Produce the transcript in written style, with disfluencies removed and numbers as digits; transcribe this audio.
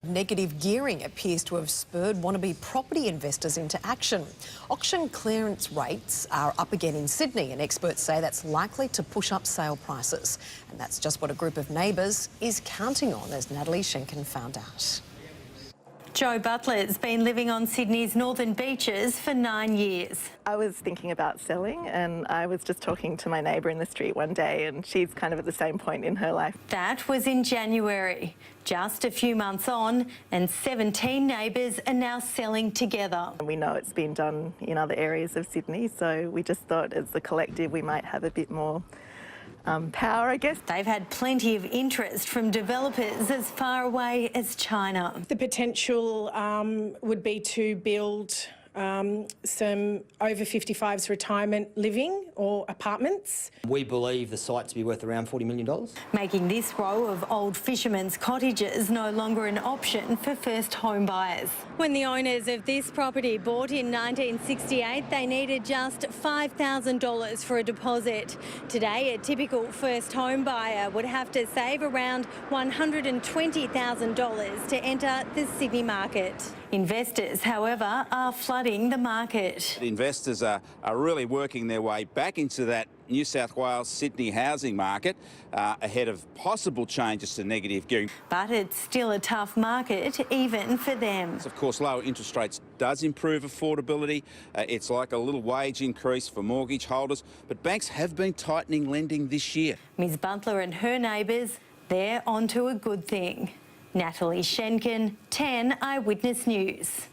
Negative gearing appears to have spurred wannabe property investors into action. Auction clearance rates are up again in Sydney, and experts say that's likely to push up sale prices. And that's just what a group of neighbours is counting on, as Natalie Schenken found out. Jo Butler's been living on Sydney's northern beaches for 9 years. I was thinking about selling, and I was just talking to my neighbour in the street one day, and she's kind of at the same point in her life. That was in January. Just a few months on, and 17 neighbours are now selling together. We know it's been done in other areas of Sydney, so we just thought as a collective we might have a bit more power, I guess. They've had plenty of interest from developers as far away as China. The potential would be to build some over 55s retirement living or apartments. We believe the site to be worth around $40 million. Making this row of old fishermen's cottages no longer an option for first home buyers. When the owners of this property bought in 1968, they needed just $5,000 for a deposit. Today, a typical first home buyer would have to save around $120,000 to enter the Sydney market. Investors, however, are flooding the market. Investors are really working their way back into that New South Wales Sydney housing market ahead of possible changes to negative gearing. But it's still a tough market, even for them. Of course, lower interest rates does improve affordability. It's like a little wage increase for mortgage holders, but banks have been tightening lending this year. Ms Butler and her neighbours, they're onto a good thing. Natalie Schenken, 10 Eyewitness News.